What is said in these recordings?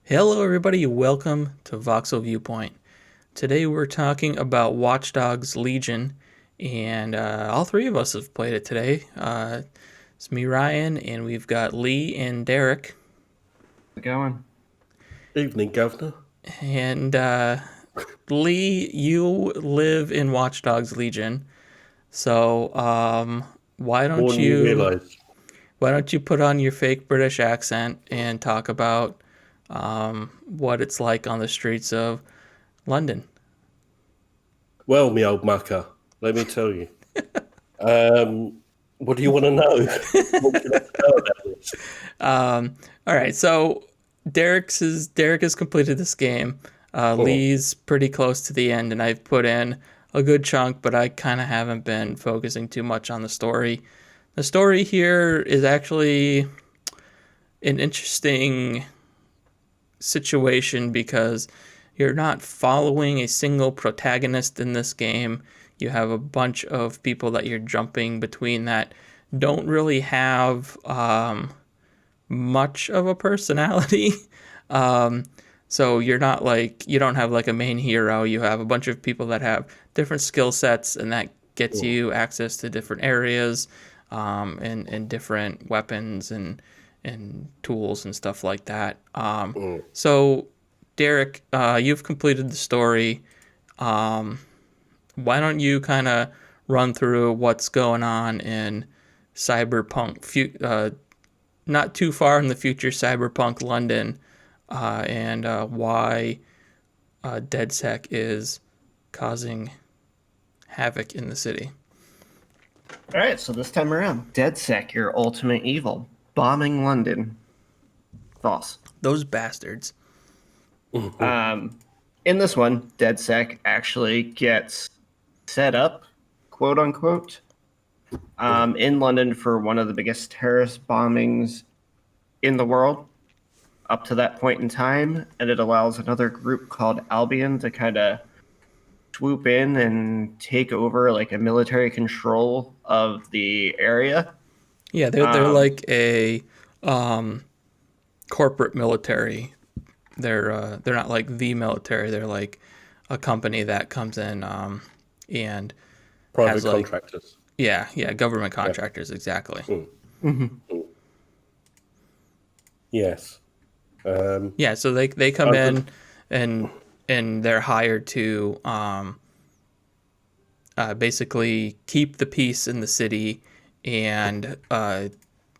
Hello, everybody. Welcome to Voxel Viewpoint. Today we're talking about Watch Dogs Legion, and all three of us have played it today. It's me, Ryan, and we've got Lee and Derek. Going. Evening, Governor. And Lee, you live in Watch Dogs Legion, so why More don't than you you realise. why don't you put on your fake British accent and talk about what it's like on the streets of London? Well, me old mucker, let me tell you. What do you want to know? What would you like to know about this? All right, so Derek has completed this game. Oh, Lee's pretty close to the end, and I've put in a good chunk, but I kind of haven't been focusing too much on the story. The story here is actually an interesting situation because you're not following a single protagonist in this game. You have a bunch of people that you're jumping between that don't really have much of a personality. um, so you're not like you don't have like a main hero. You have a bunch of people that have different skill sets, and that gets oh, you access to different areas, and different weapons and tools and stuff like that. oh. So Derek, you've completed the story. Um, why don't you kind of run through what's going on in cyberpunk not too far in the future cyberpunk London, and why DedSec is causing havoc in the city. All right, so this time around, DedSec, your ultimate evil, bombing London. False. Those bastards. Um, in this one, DedSec actually gets set up, quote unquote, in London for one of the biggest terrorist bombings in the world up to that point in time, and it allows another group called Albion to kind of swoop in and take over like a military control of the area. Yeah, they're Um, like a um, corporate military. They're not like the military. They're like a company that comes in and has Private like contractors. yeah, government Yeah. contractors exactly. Mm, mhm. mm. Yes. Um, Yeah, so they come I would, in and they're hired to basically keep the peace in the city and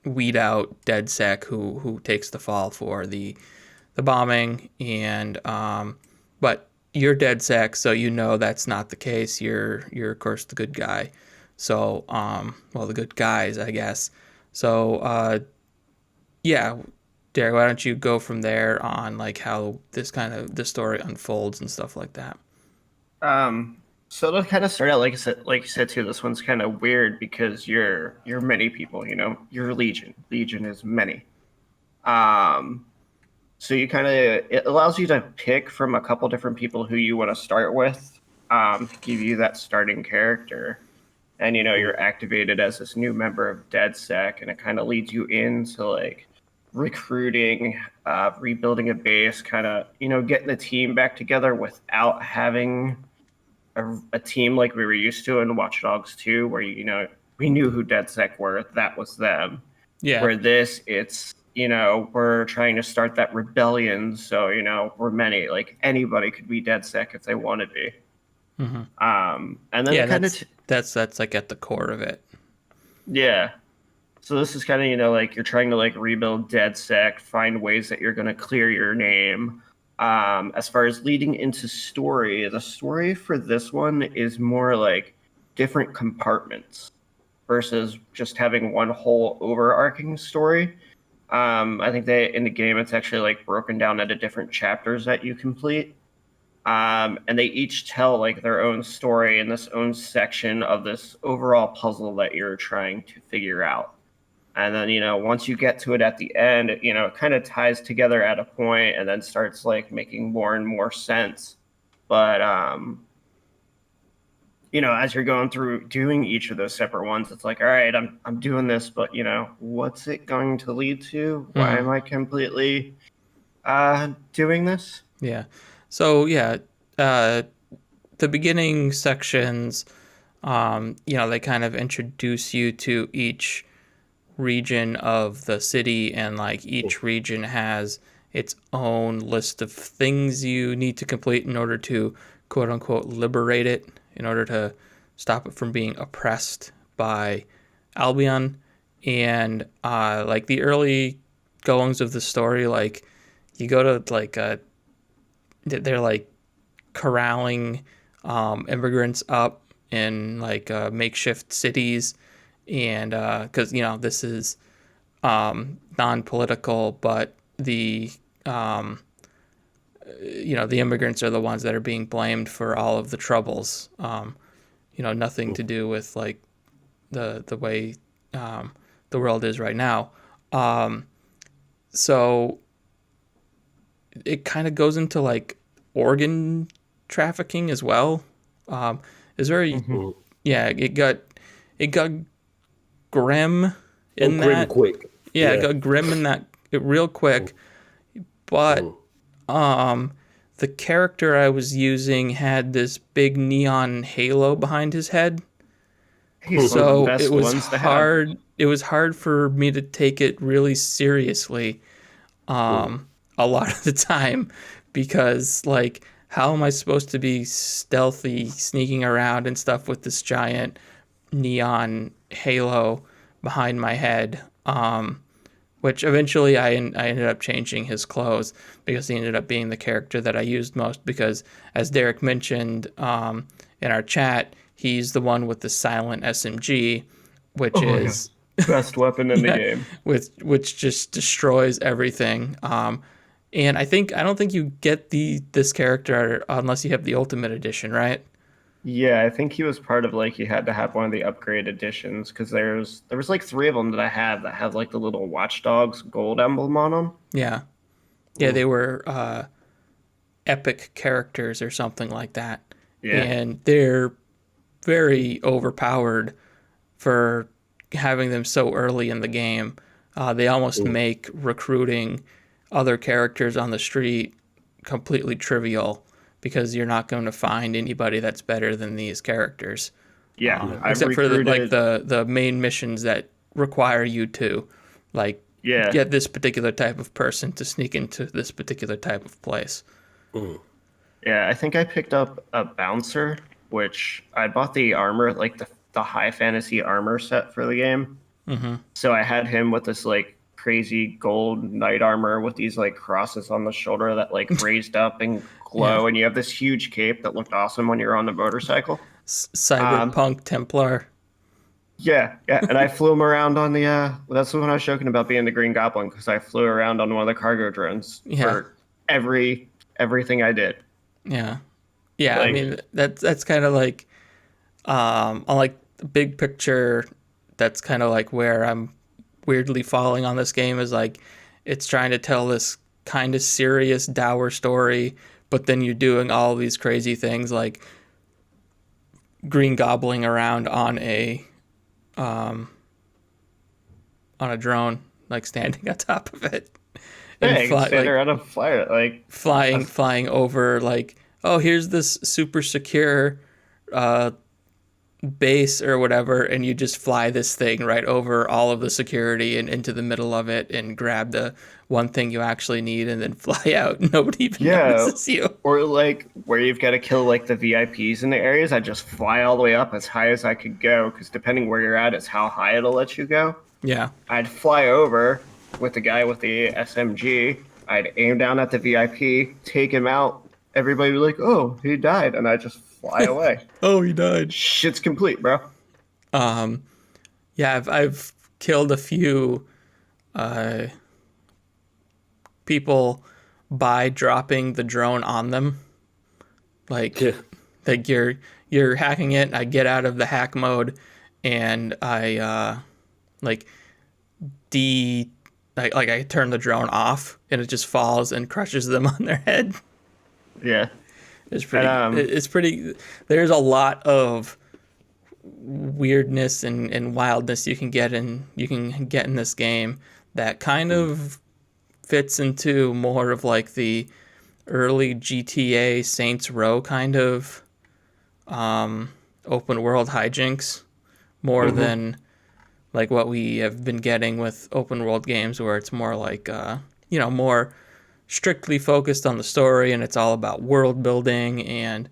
weed out DedSec, who takes the fall for the bombing. And but you're DedSec, so you know that's not the case. You're of course the good guy. So well, the good guys, I guess. So yeah, Derek, why don't you go from there on like how this story unfolds and stuff like that? Um, so to kind of start out, like you said too, this one's kind of weird because you're many people, you're Legion. Legion is many. Um, so you kind of it allows you to pick from a couple different people who you want to start with, to give you that starting character. And mm, you're activated as this new member of DedSec, and it kind of leads you into like recruiting, rebuilding a base, kind of getting the team back together without having a team like we were used to in Watch Dogs 2, where we knew who DedSec were, that was them. Yeah. Where this, it's we're trying to start that rebellion, so we're many, like anybody could be DedSec if they want to be. Hmm. And then Yeah, it kind of that's like at the core of it. yeah. So this is kind of like you're trying to like rebuild DedSec, find ways that you're going to clear your name. As far as leading into story, the story for this one is more like different compartments versus just having one whole overarching story. I think they in the game it's actually like broken down into different chapters that you complete. And they each tell like their own story in this own section of this overall puzzle that you're trying to figure out. And then, once you get to it at the end, it kind of ties together at a point and then starts like making more and more sense. But as you're going through doing each of those separate ones, it's like, all right, I'm doing this, but what's it going to lead to? Why Hmm. am I completely doing this. Yeah. So yeah, uh, the beginning sections, they kind of introduce you to each region of the city, and like each region has its own list of things you need to complete in order to quote unquote liberate it, in order to stop it from being oppressed by Albion. And like the early goings of the story, like you go to like they're like corralling immigrants up in like makeshift cities, and because this is non-political, but the immigrants are the ones that are being blamed for all of the troubles. Nothing to do with like the way the world is right now. So it kind of goes into like organ trafficking as well. It's very yeah. It got grim in Grim that. quick. Yeah, it got grim in that real quick. But the character I was using had this big neon halo behind his head. He's one of the best it was ones to have. hard. It was hard for me to take it really seriously a lot of the time, because like, how am I supposed to be stealthy sneaking around and stuff with this giant neon halo behind my head? Which eventually I ended up changing his clothes, because he ended up being the character that I used most, because as Derek mentioned in our chat, he's the one with the silent SMG, which is best weapon in the game. which just destroys everything. And I don't think you get this character unless you have the Ultimate Edition, right? Yeah, I think he was part of like you had to have one of the upgrade editions, because there was like 3 of them that I had that had like the little Watchdogs gold emblem on them. Yeah. Yeah, they were epic characters or something like that. Yeah. And they're very overpowered for having them so early in the game. They almost make recruiting other characters on the street completely trivial, because you're not going to find anybody that's better than these characters. Yeah, I've Except recruited... for the main missions that require you to like get this particular type of person to sneak into this particular type of place. Yeah, I think I picked up a bouncer, which I bought the armor, like the high fantasy armor set for the game. So I had him with this like crazy gold knight armor with these like crosses on the shoulder that like raised up and glow, and you have this huge cape that looked awesome when you're on the motorcycle. Cyberpunk Templar. Yeah, and I flew him around on the. That's when I was joking about being the Green Goblin, because I flew around on one of the cargo drones for everything I did. Yeah, like, I mean that's kind of like, on like the big picture, that's kind of like where I'm weirdly falling on this game, is like it's trying to tell this kind of serious dour story, but then you're doing all these crazy things like Green Gobbling around on a drone, like standing on top of it, and around a flyer, like flying over, like, oh, here's this super secure base or whatever, and you just fly this thing right over all of the security and into the middle of it and grab the one thing you actually need and then fly out. Nobody even notices you. Or like where you've got to kill like the VIPs in the areas, I just fly all the way up as high as I could go, because depending where you're at is how high it'll let you go. Yeah. I'd fly over with the guy with the SMG. I'd aim down at the VIP, take him out. Everybody would be like, oh, he died. And I just fly away. Oh, he died. Shit's complete, bro. Yeah, I've killed a few people by dropping the drone on them. Like you're hacking it. I get out of the hack mode, and I I turn the drone off, and it just falls and crushes them on their head. Yeah. It's pretty. There's a lot of weirdness and wildness you can get in this game that kind of fits into more of like the early GTA Saints Row kind of open world hijinks more than like what we have been getting with open world games, where it's more like more strictly focused on the story, and it's all about world building and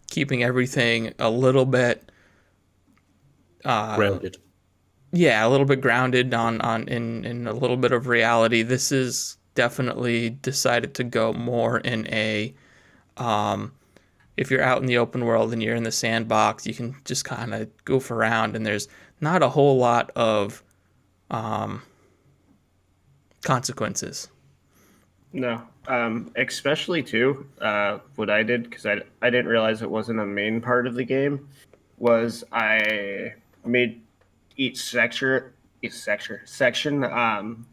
keeping everything a little bit Grounded. yeah, a little bit grounded in a little bit of reality. This is definitely decided to go more in a if you're out in the open world and you're in the sandbox, you can just kind of goof around, and there's not a whole lot of consequences. No, especially too. What I did, because I didn't realize it wasn't a main part of the game, was I made each section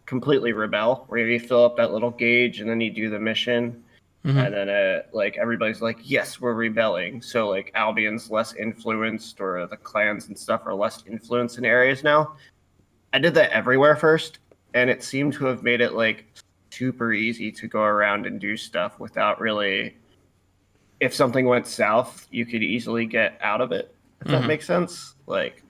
completely rebel, where you fill up that little gauge and then you do the mission, and then like everybody's like, yes, we're rebelling. So like Albion's less influenced, or the clans and stuff are less influenced in areas now. I did that everywhere first, and it seemed to have made it like super easy to go around and do stuff without really, if something went south, you could easily get out of it, if that makes sense. Like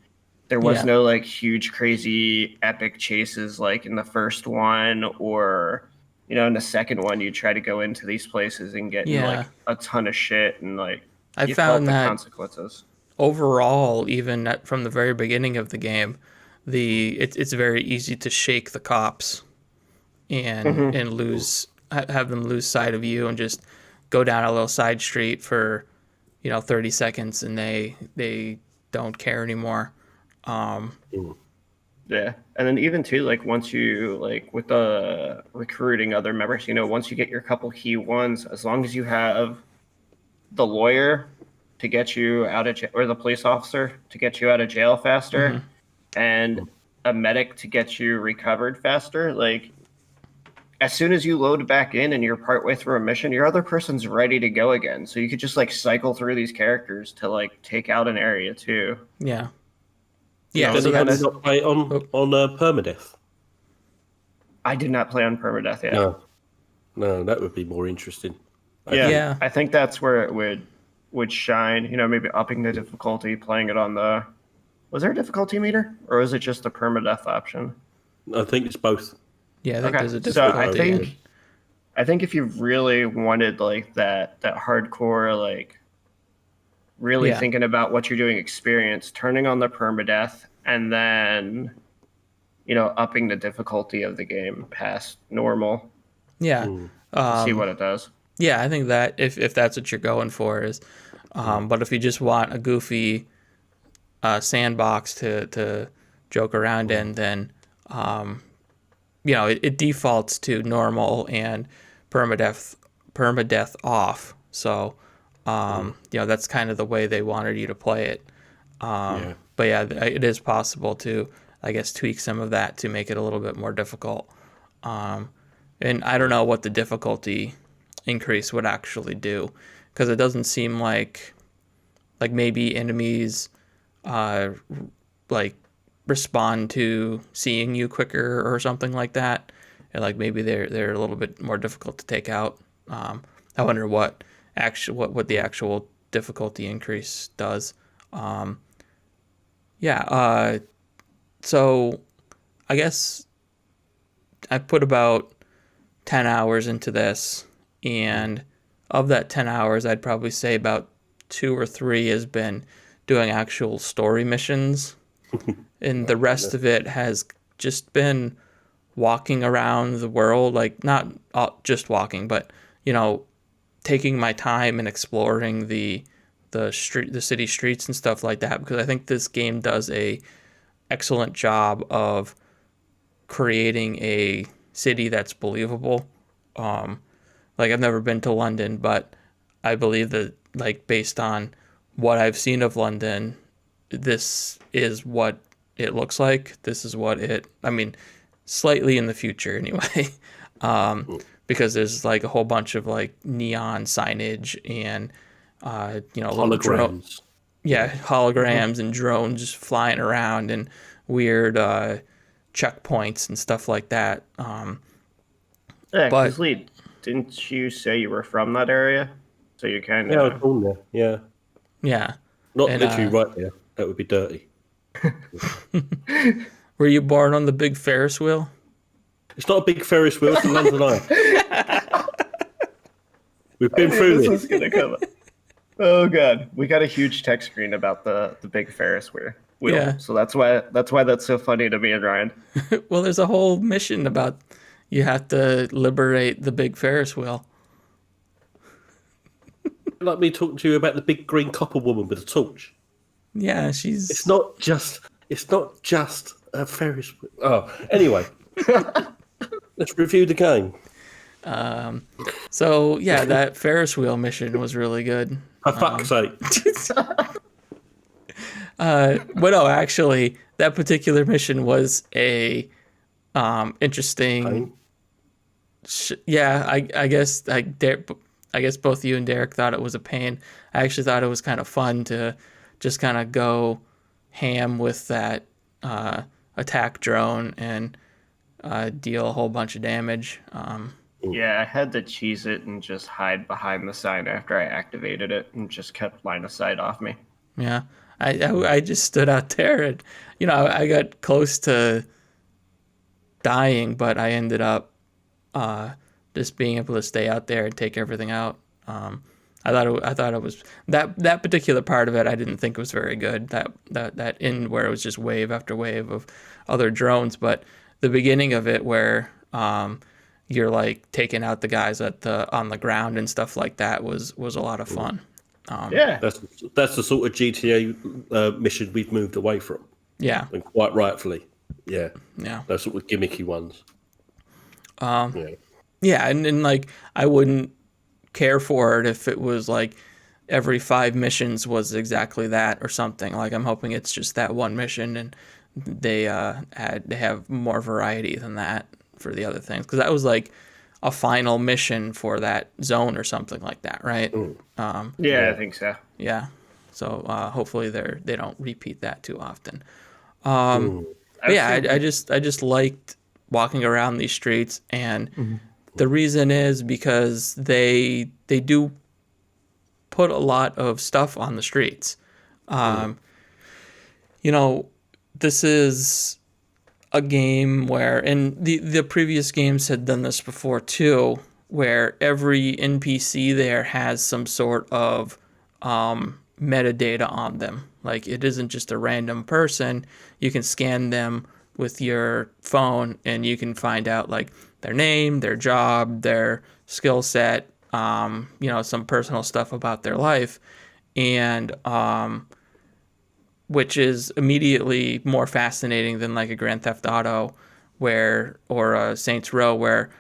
there was no like huge crazy epic chases like in the first one, or in the second one you try to go into these places and get in, like a ton of shit, and like I you found felt the that consequences. Overall, even from the very beginning of the game, it's very easy to shake the cops and have them lose sight of you, and just go down a little side street for 30 seconds, and they don't care anymore. Yeah, and then even too, like once you like with the recruiting other members, once you get your couple key ones, as long as you have the lawyer to get you out of jail, or the police officer to get you out of jail faster, and a medic to get you recovered faster, like as soon as you load back in and you're partway through a mission, your other person's ready to go again. So you could just like cycle through these characters to like take out an area too. Yeah. Yeah, Does so anyone that's- not play on permadeath? I did not play on permadeath yet. No, that would be more interesting. Yeah. I think that's where it would shine. Maybe upping the difficulty, playing it on the. Was there a difficulty meter, or was it just a permadeath option? I think it's both. Yeah, I think there's a So difficulty. I think if you really wanted like that hardcore, like really thinking about what you're doing experience, turning on the permadeath, and then upping the difficulty of the game past normal. Yeah. See what it does. Yeah, I think that if that's what you're going for is, but if you just want a goofy sandbox to joke around in, then it defaults to normal and permadeath off. So that's kind of the way they wanted you to play it. But yeah, it is possible to, I guess, tweak some of that to make it a little bit more difficult. And I don't know what the difficulty increase would actually do, because it doesn't seem like maybe enemies like respond to seeing you quicker or something like that, and like maybe they're a little bit more difficult to take out. I wonder what the actual difficulty increase does. So I guess I put about 10 hours into this, and of that 10 hours, I'd probably say about 2 or 3 has been doing actual story missions, and the rest of it has just been walking around the world, like not just walking, but taking my time and exploring the city streets and stuff like that, because I think this game does a excellent job of creating a city that's believable. Like I've never been to London, but I believe that like based on what I've seen of London, this is what it looks like. This is what slightly in the future anyway. Because there's like a whole bunch of like neon signage and holograms. Holograms and drones flying around and weird checkpoints and stuff like that. Yeah, But because Lee, didn't you say you were from that area? So you kind Yeah, I was of. born there. Yeah, yeah. not And literally right there. That would be dirty. were you born on the big Ferris wheel? It's not a big Ferris wheel. It's the London Eye. We've I been knew through this this. was gonna come up. Oh god, we got a huge text screen about the big Ferris wheel. Yeah. So that's why that's so funny to me and Ryan. Well, there's a whole mission about you have to liberate the big Ferris wheel. Like me talking to you about the big green copper woman with a torch. Yeah, she's. It's not just. It's not just a Ferris wheel. Oh, anyway. Let's review the game. So yeah, that Ferris wheel mission was really good. For fuck's sake. But no, actually, that particular mission was a interesting. Yeah, I guess I guess both you and Derek thought it was a pain. I actually thought it was kind of fun to just kind of go ham with that attack drone and deal a whole bunch of damage. Yeah, I had to cheese it and just hide behind the sign after I activated it and just kept line of sight off me. Yeah, I just stood out there and I got close to dying, but I ended up just being able to stay out there and take everything out. I thought it was that particular part of it. I didn't think was very good. That end where it was just wave after wave of other drones, but the beginning of it where you're like taking out the guys on the ground and stuff like that was a lot of fun. Yeah. That's the sort of GTA mission we've moved away from. Yeah. And quite rightfully. Yeah. Yeah. Those sort of gimmicky ones. Yeah, and like I wouldn't care for it if it was like every 5 missions was exactly that or something. Like I'm hoping it's just that one mission and they have more variety than that for the other things, because that was like a final mission for that zone or something like that, right? Yeah, I think so. Yeah. So hopefully they don't repeat that too often. But yeah, I just liked walking around these streets, and the reason is because they do put a lot of stuff on the streets. This is a game where, and the previous games had done this before too, where every NPC there has some sort of metadata on them. Like it isn't just a random person. You can scan them with your phone and you can find out like their name, their job, their skill set, some personal stuff about their life, and which is immediately more fascinating than like a Grand Theft Auto or a Saints Row, where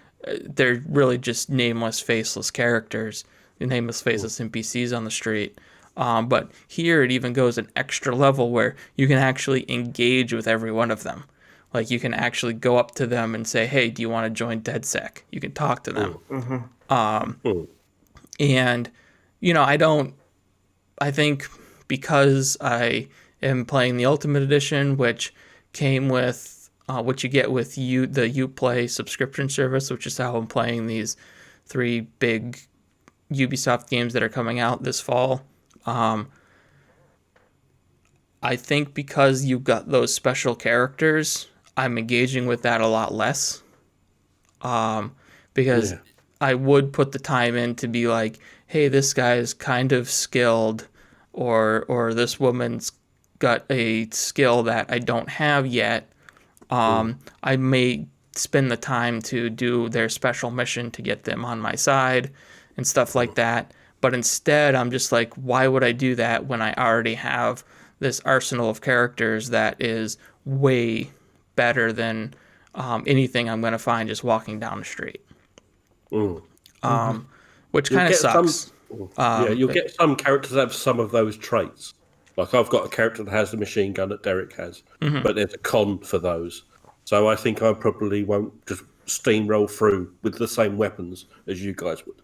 they're really just nameless, faceless characters, nameless, faceless NPCs on the street. But here it even goes an extra level where you can actually engage with every one of them. Like you can actually go up to them and say, "Hey, do you want to join DedSec?" You can talk to them. And I think because I am playing the Ultimate Edition, which came with what you get with the Uplay subscription service, which is how I'm playing these 3 big Ubisoft games that are coming out this fall. I think because you've got those special characters, I'm engaging with that a lot less. Because I would put the time in to be like, hey, this guy is kind of skilled, or this woman's got a skill that I don't have yet. I may spend the time to do their special mission to get them on my side and stuff like that. But instead, I'm just like, why would I do that when I already have this arsenal of characters that is way better than anything I'm going to find just walking down the street? Which kind of sucks. You'll get some characters that have some of those traits. Like I've got a character that has the machine gun that Derek has, but there's a con for those. So I think I probably won't just steamroll through with the same weapons as you guys would.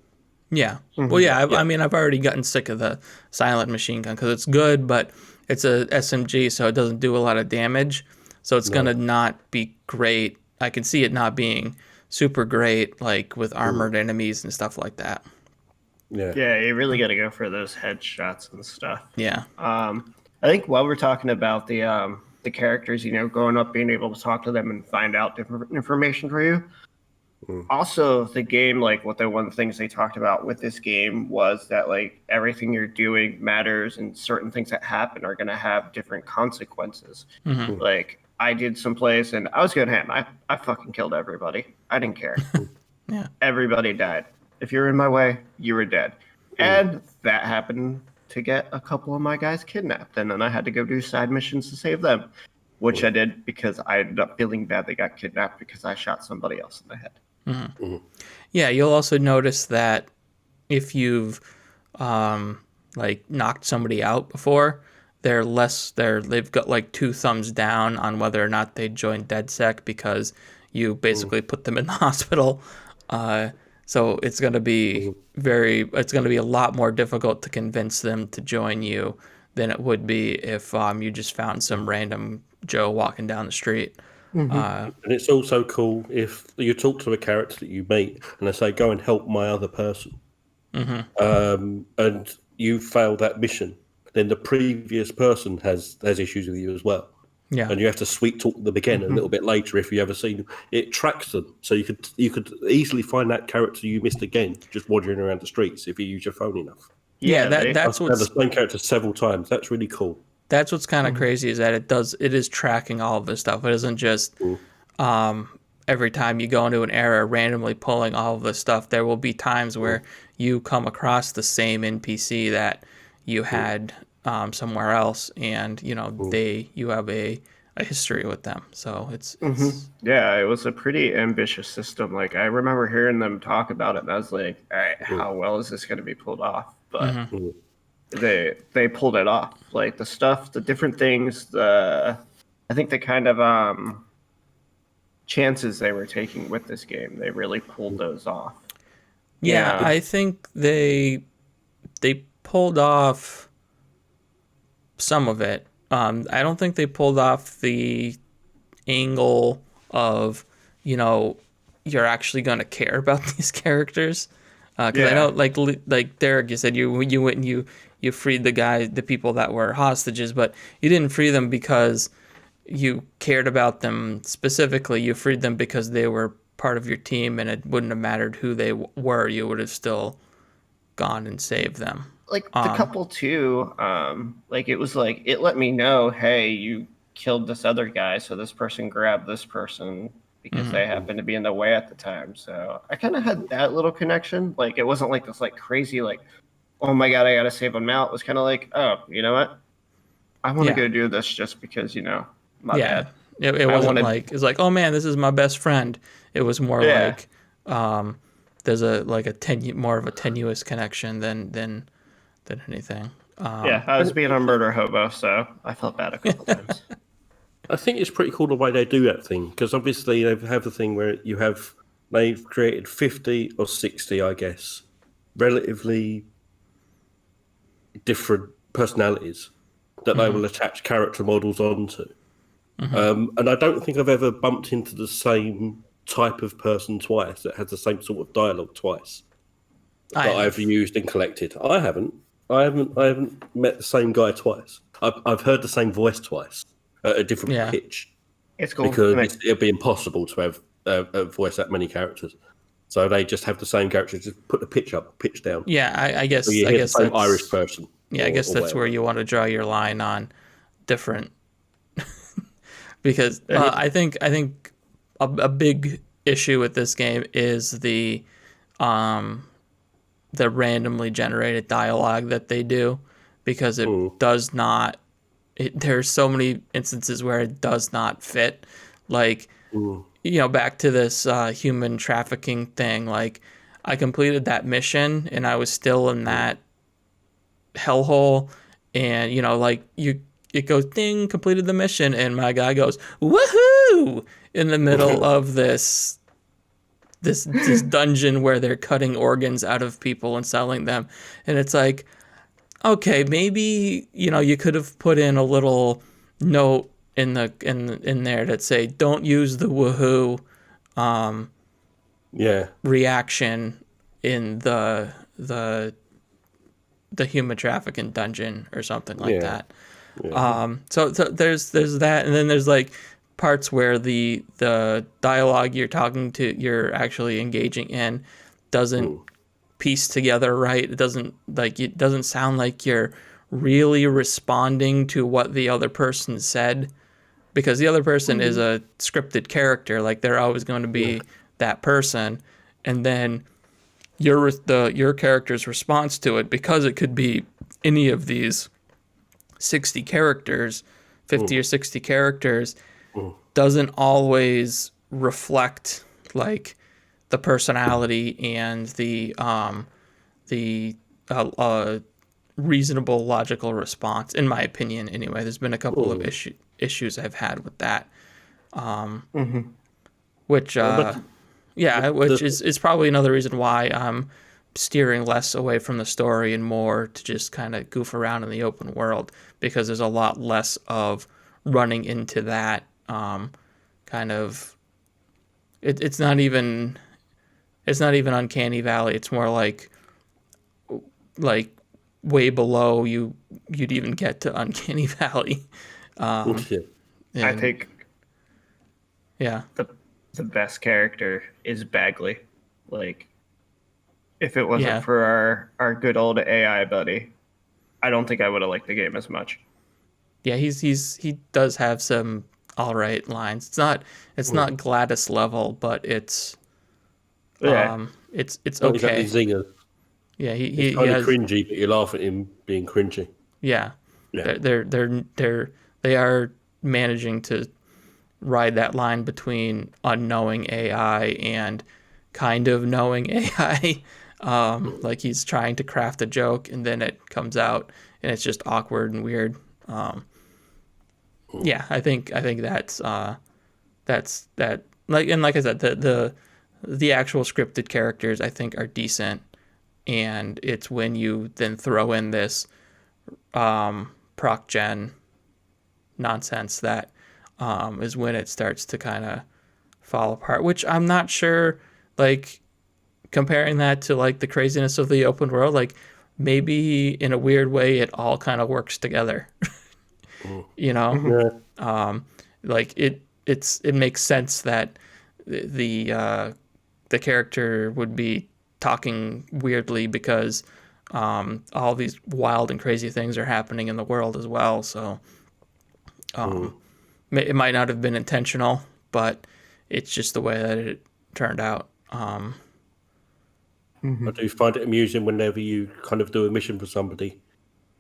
Yeah. Well, yeah. I mean, I've already gotten sick of the silent machine gun because it's good, but it's a SMG, so it doesn't do a lot of damage. So it's going to not be great. I can see it not being super great, like with armored enemies and stuff like that. Yeah. Yeah, you really got to go for those headshots and stuff. Yeah. I think while we're talking about the characters, going up, being able to talk to them and find out different information for you. Also, the game, like one of the things they talked about with this game was that like everything you're doing matters, and certain things that happen are going to have different consequences. Like I did some plays and I was going ham. I fucking killed everybody. I didn't care. Yeah. Everybody died. If you're in my way, you were dead. And that happened to get a couple of my guys kidnapped, and then I had to go do side missions to save them, which I did because I ended up feeling bad they got kidnapped because I shot somebody else in the head. Yeah, you'll also notice that if you've like knocked somebody out before, they've got like 2 thumbs down on whether or not they join DedSec because you basically put them in the hospital. So it's going to be a lot more difficult to convince them to join you than it would be if you just found some random Joe walking down the street. And it's also cool if you talk to a character that you meet and they say, go and help my other person. And you fail that mission, then the previous person has issues with you as well. Yeah. And you have to sweet talk them again a little bit later if you ever seen them. It tracks them. So you could easily find that character you missed again just wandering around the streets if you use your phone enough. Yeah, they- that's I've what's had the same character several times. That's really cool. That's what's kind of crazy is that it is tracking all of this stuff. It isn't just every time you go into an area randomly pulling all of this stuff. There will be times where you come across the same NPC that you had somewhere else, and you have a history with them. So it's Yeah, it was a pretty ambitious system. Like I remember hearing them talk about it, and I was like, all right, how well is this going to be pulled off? But they pulled it off. Like the different things, I think the kind of chances they were taking with this game, they really pulled those off. Yeah, Yeah. I think they pulled off some of it. I don't think they pulled off the angle of, you're actually going to care about these characters. Because I know, like Derek, you said you went and you freed the people that were hostages, but you didn't free them because you cared about them specifically. You freed them because they were part of your team, and it wouldn't have mattered who they were. You would have still gone and saved them. Like the couple too, like it was like it let me know, hey, you killed this other guy, so this person grabbed this person because they happened to be in the way at the time. So I kind of had that little connection. Like it wasn't like this like crazy like, oh my god, I gotta save him out. It was kind of like, oh, you know what? I want to go do this just because my bad. It wasn't like it's like, oh man, this is my best friend. It was more like there's more of a tenuous connection than anything. I was being a murder hobo, so I felt bad a couple times. I think it's pretty cool the way they do that thing, because obviously they have the thing where they've created 50 or 60, I guess, relatively different personalities that they will attach character models onto. And I don't think I've ever bumped into the same type of person twice that has the same sort of dialogue twice that I've used and collected. I haven't met the same guy twice. I've heard the same voice twice at a different pitch. It's cool because it'd be impossible to have voice that many characters. So they just have the same characters, just put the pitch up, pitch down. Yeah, I guess. So you I hear guess the same that's, Irish person. Yeah, I guess that's where you want to draw your line on different, because I think a big issue with this game is the randomly generated dialogue that they do, because it does not. There's so many instances where it does not fit. Like, back to this human trafficking thing. Like, I completed that mission and I was still in that hellhole, and it goes ding, completed the mission, and my guy goes woohoo in the middle of this dungeon where they're cutting organs out of people and selling them, and it's like, okay, maybe you could have put in a little note in there that say don't use the woohoo Yeah. reaction in the human trafficking dungeon or something like that. So there's that, and then there's like parts where the dialogue you're actually engaging in doesn't piece together right. It doesn't sound like you're really responding to what the other person said, because the other person is a scripted character. Like, they're always going to be that person, and then your character's response to it, because it could be any of these 60 characters, 50 or 60 characters, doesn't always reflect like the personality and the reasonable, logical response, in my opinion. Anyway, there's been a couple of issues I've had with that, which is probably another reason why I'm steering less away from the story and more to just kind of goof around in the open world, because there's a lot less of running into that kind of. It's not even Uncanny Valley. It's more like way below you'd even get to Uncanny Valley. I think the best character is Bagley. Like, if it wasn't for our good old AI buddy, I don't think I would have liked the game as much. Yeah, he does have some all right lines. It's not Gladys level, but it's okay. Exactly zinger. Yeah, he's kind of cringy, but you laugh at him being cringy. Yeah. They are managing to ride that line between unknowing AI and kind of knowing AI. Like, he's trying to craft a joke, and then it comes out and it's just awkward and weird. Yeah, I think that's that. Like I said, the actual scripted characters I think are decent, and it's when you then throw in this proc gen nonsense that is when it starts to kind of fall apart. Which I'm not sure, like, comparing that to like the craziness of the open world, like, maybe in a weird way it all kind of works together. You know, like it makes sense that the character would be talking weirdly because all these wild and crazy things are happening in the world as well. So it might not have been intentional, but it's just the way that it turned out. I do find it amusing whenever you kind of do a mission for somebody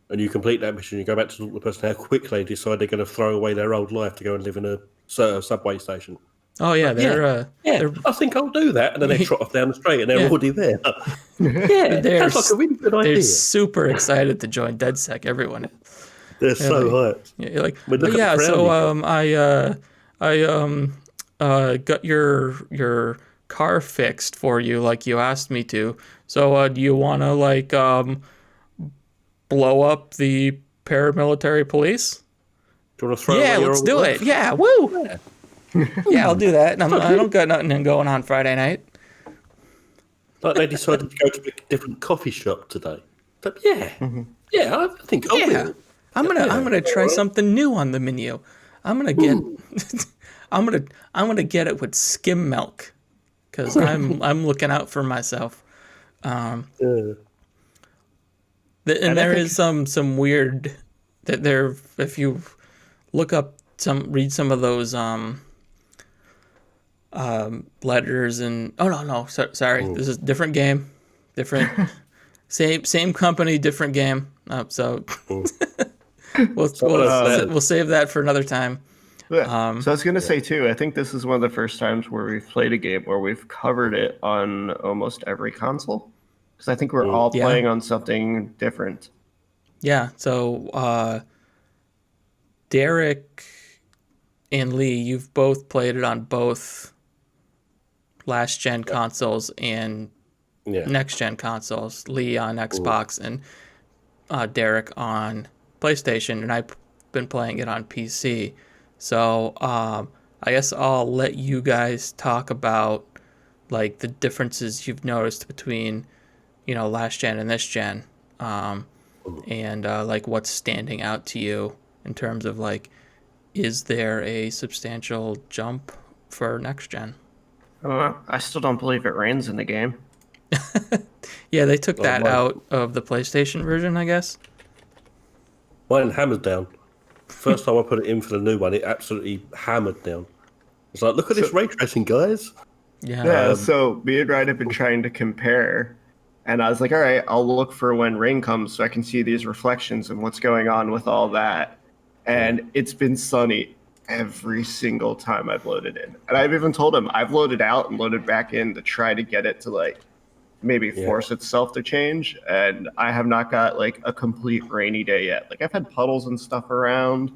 and you complete that mission, you go back to talk to the person how quickly they decide they're going to throw away their old life to go and live in a subway station. Oh yeah, they're I think I'll do that, and then they trot off down the street and they're already there. That's like a really good idea. They're super excited to join DedSec. Everyone is. They're so hyped. Yeah, like, I got your car fixed for you like you asked me to. So do you want to like blow up the paramilitary police? Do you want to throw? Yeah, let's do it. Yeah, woo. Yeah, I'll do that. I don't got nothing going on Friday night. Like, they decided to go to a different coffee shop today. But I think I'm gonna try something new on the menu. I'm gonna get I'm gonna get it with skim milk, because I'm looking out for myself. And there is some weird that there, if you look up read some of those letters and sorry, this is different game, different same company, different game. We'll save that for another time. Yeah. So I was going to say too, I think this is one of the first times where we've played a game where we've covered it on almost every console, because I think we're all playing on something different. Yeah. So Derek and Lee, you've both played it on both last gen consoles and next gen consoles. Lee on Xbox and Derek on PlayStation, and I've been playing it on PC. So I guess I'll let you guys talk about like the differences you've noticed between, last gen and this gen, and like what's standing out to you in terms of like, is there a substantial jump for next gen? I don't know. I still don't believe it rains in the game. Yeah, they took that mine, out of the PlayStation version, I guess. mine hammered down. First time I put it in for the new one, it absolutely hammered down. It's like, look at this ray tracing, guys. Yeah. Yeah, so me and Ryan have been trying to compare, and I was like, all right, I'll look for when rain comes so I can see these reflections and what's going on with all that. And it's been sunny every single time I've loaded in. And I've even told him I've loaded out and loaded back in to try to get it to like maybe force itself to change. And I have not got like a complete rainy day yet. Like I've had puddles and stuff around.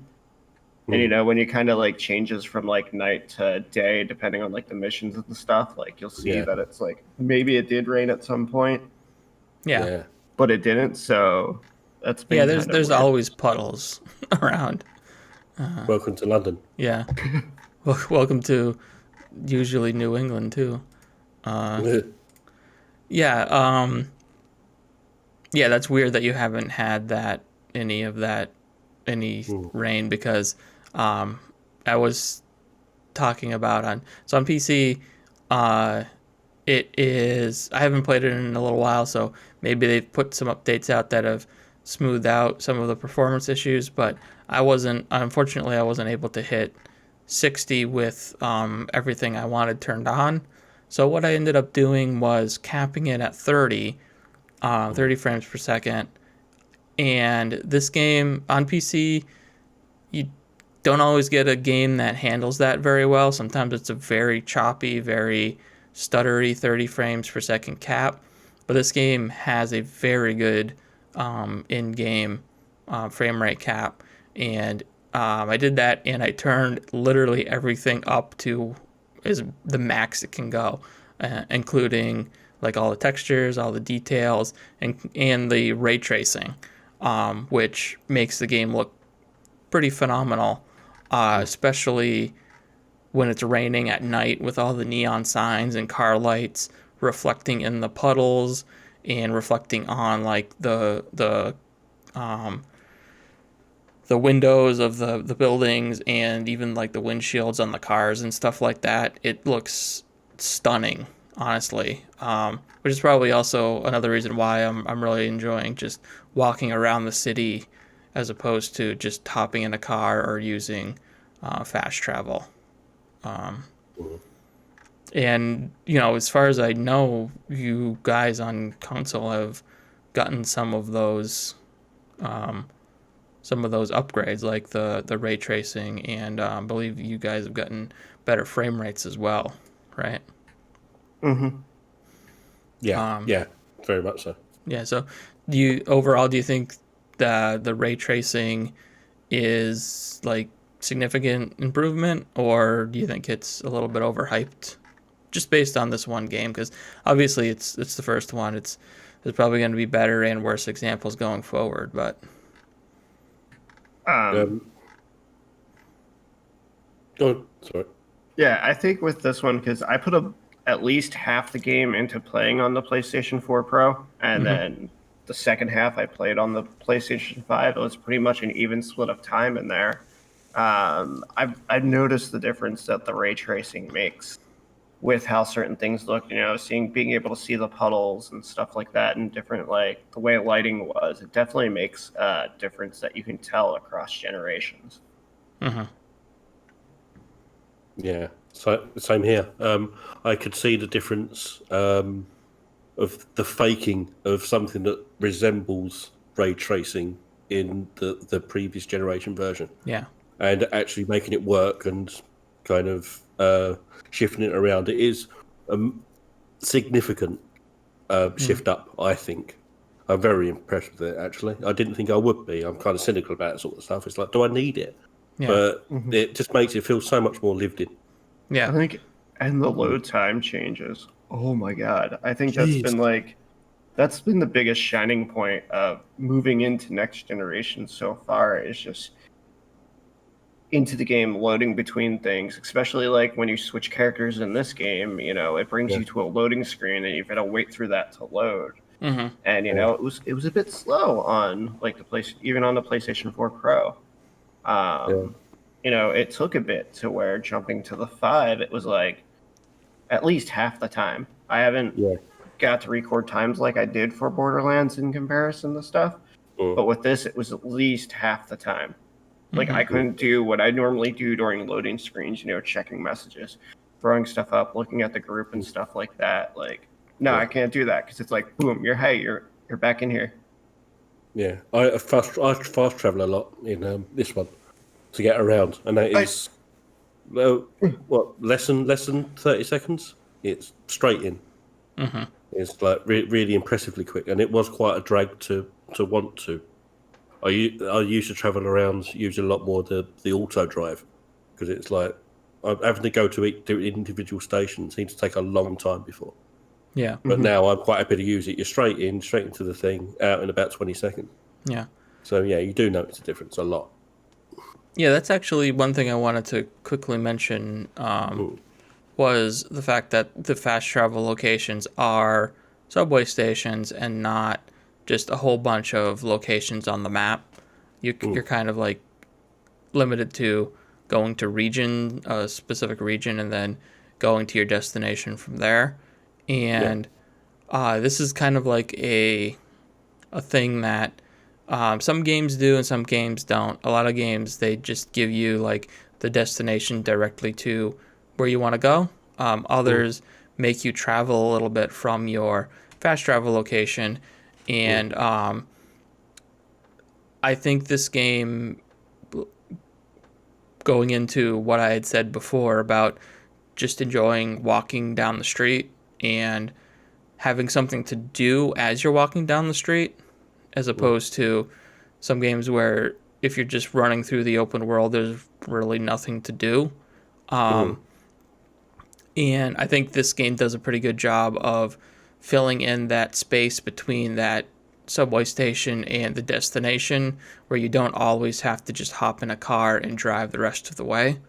And when you kind of like changes from like night to day, depending on like the missions and stuff, like you'll see that it's like maybe it did rain at some point, Yeah. but it didn't. So that's been Yeah, there's there's always puddles around. Welcome to London. Yeah. Welcome to usually New England too. Yeah, yeah, that's weird that you haven't had any rain because I was talking about on PC, it is, I haven't played it in a little while, so maybe they've put some updates out that have smoothed out some of the performance issues, but unfortunately I wasn't able to hit 60 with everything I wanted turned on. So what I ended up doing was capping it at 30 frames per second. And this game on PC, you don't always get a game that handles that very well. Sometimes it's a very choppy, very stuttery 30 frames per second cap. But this game has a very good in-game frame rate cap. And I did that, and I turned literally everything up to is the max it can go, including like all the textures, all the details, and the ray tracing, which makes the game look pretty phenomenal, especially when it's raining at night with all the neon signs and car lights reflecting in the puddles and reflecting on like the windows of the buildings and even like the windshields on the cars and stuff like that. It looks stunning, honestly, which is probably also another reason why I'm really enjoying just walking around the city as opposed to just hopping in a car or using fast travel. And as far as I know, you guys on console have gotten some of those upgrades, like the ray tracing, and I believe you guys have gotten better frame rates as well, right? Mm-hmm. Yeah, yeah, very much so. Yeah. So, do you think the ray tracing is like significant improvement, or do you think it's a little bit overhyped, just based on this one game? Because obviously it's the first one. There's probably going to be better and worse examples going forward, but. Oh, sorry. Yeah, I think with this one, because I put at least half the game into playing on the PlayStation 4 Pro, and then the second half I played on the PlayStation 5. It was pretty much an even split of time in there. I've noticed the difference that the ray tracing makes with how certain things look. Being able to see the puddles and stuff like that, and different like the way lighting was. It definitely makes a difference that you can tell across generations. Yeah, so same here. I could see the difference of the faking of something that resembles ray tracing in the previous generation version. Yeah. And actually making it work and kind of shifting it around. It is a significant shift up, I think. I'm very impressed with it, actually. I didn't think I would be. I'm kind of cynical about that sort of stuff. It's like, do I need it? Yeah. But it just makes it feel so much more lived in. Yeah. I think, and the load time changes. Oh my god! I think Jeez. that's been the biggest shining point of moving into next generation so far. Is just into the game loading between things, especially like when you switch characters in this game, it brings you to a loading screen and you've got to wait through that to load. Mm-hmm. And it was a bit slow on like even on the PlayStation 4 Pro. It took a bit to where jumping to the 5, it was like at least half the time. I haven't got to record times like I did for Borderlands in comparison to stuff, but with this, it was at least half the time. Like, I couldn't do what I normally do during loading screens, checking messages, throwing stuff up, looking at the group and stuff like that. Like, no, I can't do that because it's like, boom, you're back in here. Yeah, I fast travel a lot in this one to get around, and that is less than 30 seconds. It's straight in. Mm-hmm. It's like really impressively quick, and it was quite a drag to want to. I used to travel around using a lot more the auto drive because it's like having to go to individual stations seems to take a long time before. Yeah. But now I'm quite happy to use it. You're straight into the thing, out in about 20 seconds. Yeah. So yeah, you do notice a difference a lot. Yeah, that's actually one thing I wanted to quickly mention was the fact that the fast travel locations are subway stations and not just a whole bunch of locations on the map. You're kind of like limited to going to a specific region, and then going to your destination from there. And this is kind of like a thing that some games do and some games don't. A lot of games, they just give you like the destination directly to where you want to go. Others make you travel a little bit from your fast travel location. And I think this game, going into what I had said before about just enjoying walking down the street and having something to do as you're walking down the street, as opposed to some games where if you're just running through the open world, there's really nothing to do. And I think this game does a pretty good job of filling in that space between that subway station and the destination, where you don't always have to just hop in a car and drive the rest of the way.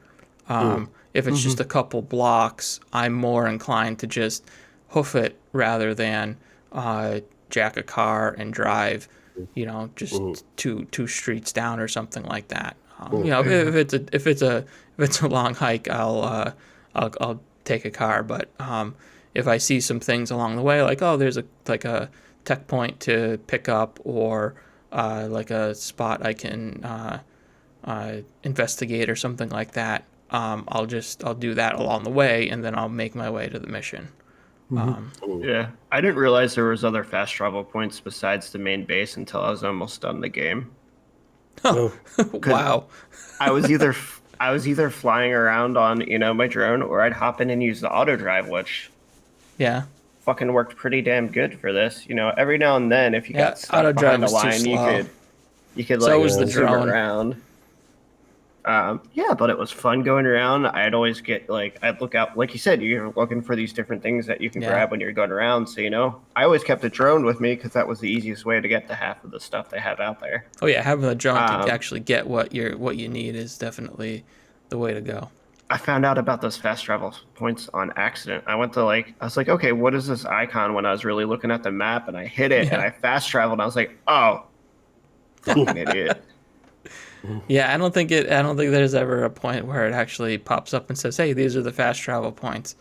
If it's just a couple blocks, I'm more inclined to just hoof it rather than jack a car and drive, just two streets down or something like that. If it's a long hike, I'll take a car. But if I see some things along the way, like there's a tech point to pick up, or like a spot I can investigate or something like that, I'll do that along the way, and then I'll make my way to the mission. Yeah, I didn't realize there was other fast travel points besides the main base until I was almost done the game. Wow. I was either flying around on my drone, or I'd hop in and use the auto drive, which fucking worked pretty damn good for this. Every now and then, if you got stuck behind the line, you could so was the zoom drone around. But it was fun going around. I'd always get I'd look out, like you said, you're looking for these different things that you can grab when you're going around. So I always kept a drone with me because that was the easiest way to get to half of the stuff they have out there. Oh yeah, having a drone to actually get what you need is definitely the way to go. I found out about those fast travel points on accident. I went to I was like, okay, what is this icon? When I was really looking at the map, and I hit it, and I fast traveled. And I was like, oh, fucking idiot. Yeah, I don't think there's ever a point where it actually pops up and says, "Hey, these are the fast travel points."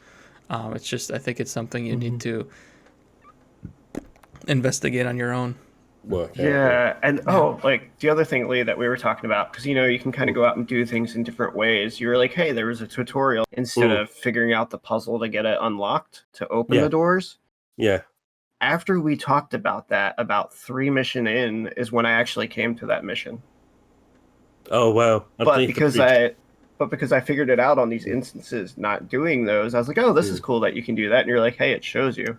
It's just, I think it's something you need to investigate on your own. And the other thing, Lee, that we were talking about, because you can kind of go out and do things in different ways. You were like, "Hey, there was a tutorial," instead of figuring out the puzzle to get it unlocked to open the doors. Yeah. After we talked about that, about 3 mission in, is when I actually came to that mission. Oh wow! But because I figured it out on these instances, not doing those, I was like, "Oh, this is cool that you can do that." And you're like, "Hey, it shows you."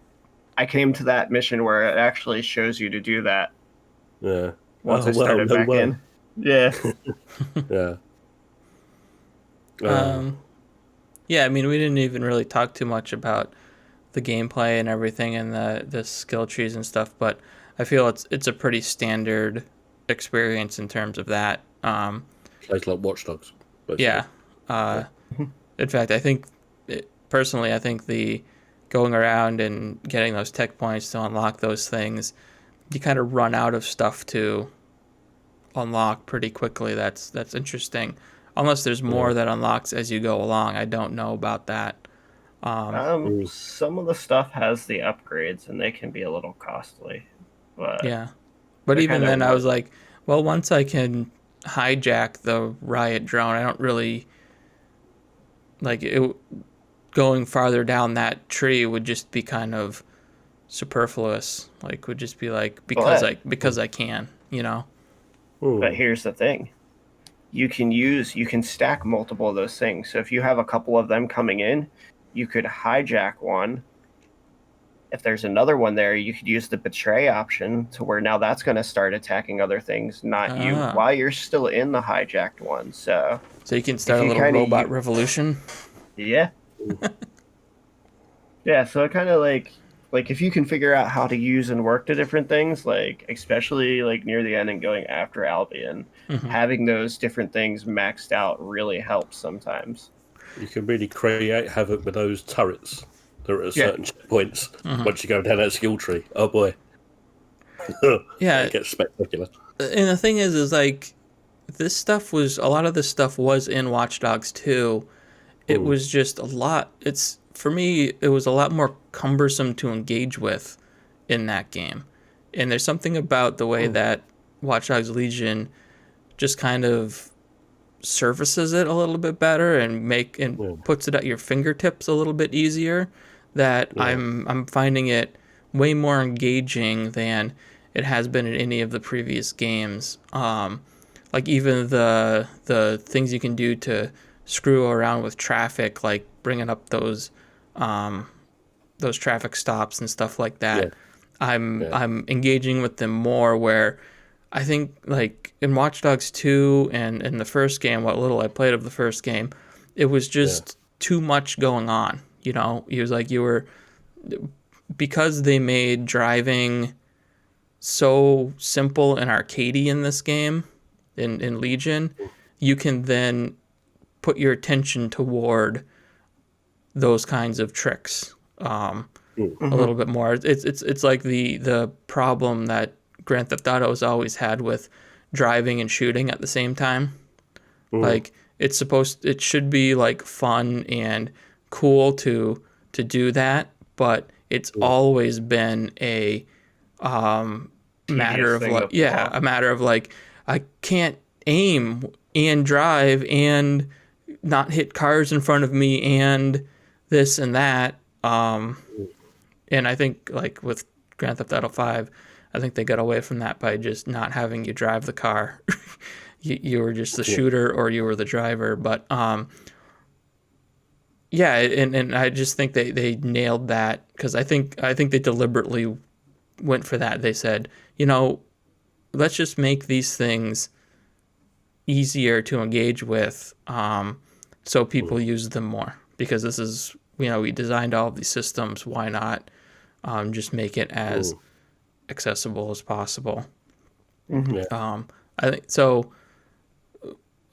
I came to that mission where it actually shows you to do that. Yeah. Once I started back in. Yeah. Yeah. Yeah, I mean, we didn't even really talk too much about the gameplay and everything and the skill trees and stuff, but I feel it's a pretty standard experience in terms of that. Plays like Watch Dogs. basically. Yeah. In fact, I think personally, I think the going around and getting those tech points to unlock those things, you kind of run out of stuff to unlock pretty quickly. That's interesting. Unless there's more that unlocks as you go along. I don't know about that. Some of the stuff has the upgrades, and they can be a little costly. But Yeah. But they're even kinda then, I was what- like, well, once I can hijack the riot drone, I don't really like it. Going farther down that tree would just be kind of superfluous. Like, would just be like because I can, you know. But here's the thing: you can stack multiple of those things. So if you have a couple of them coming in, you could hijack one. If there's another one there, you could use the betray option to where now that's going to start attacking other things, not you, while you're still in the hijacked one. So you can start a little robot revolution. Yeah. Yeah, so it kind of like if you can figure out how to use and work the different things, like especially like near the end and going after Albion, having those different things maxed out really helps sometimes. You can really create havoc with those turrets. There are certain checkpoints once you go down that skill tree. Oh boy. Yeah. It gets spectacular. And the thing is like a lot of this stuff was in Watch Dogs 2. It was just a lot. For me, it was a lot more cumbersome to engage with in that game. And there's something about the way that Watch Dogs Legion just kind of surfaces it a little bit better and puts it at your fingertips a little bit easier, that I'm finding it way more engaging than it has been in any of the previous games. Like even the things you can do to screw around with traffic, like bringing up those traffic stops and stuff like that. I'm engaging with them more, where I think like in Watch Dogs 2 and in the first game, what little I played of the first game, it was just too much going on. You know, it was like because they made driving so simple and arcadey in this game, in Legion, you can then put your attention toward those kinds of tricks a little bit more. It's like the problem that Grand Theft Auto has always had with driving and shooting at the same time. Like it should be like fun and cool to do that, but it's always been a matter of like a matter of like I can't aim and drive and not hit cars in front of me and this and that. And I think like with Grand Theft Auto 5, I think they got away from that by just not having you drive the car. you were just the shooter or you were the driver. But and I just think they nailed that, because I think they deliberately went for that. They said, let's just make these things easier to engage with, so people use them more, because this is, we designed all of these systems. Why not just make it as accessible as possible? I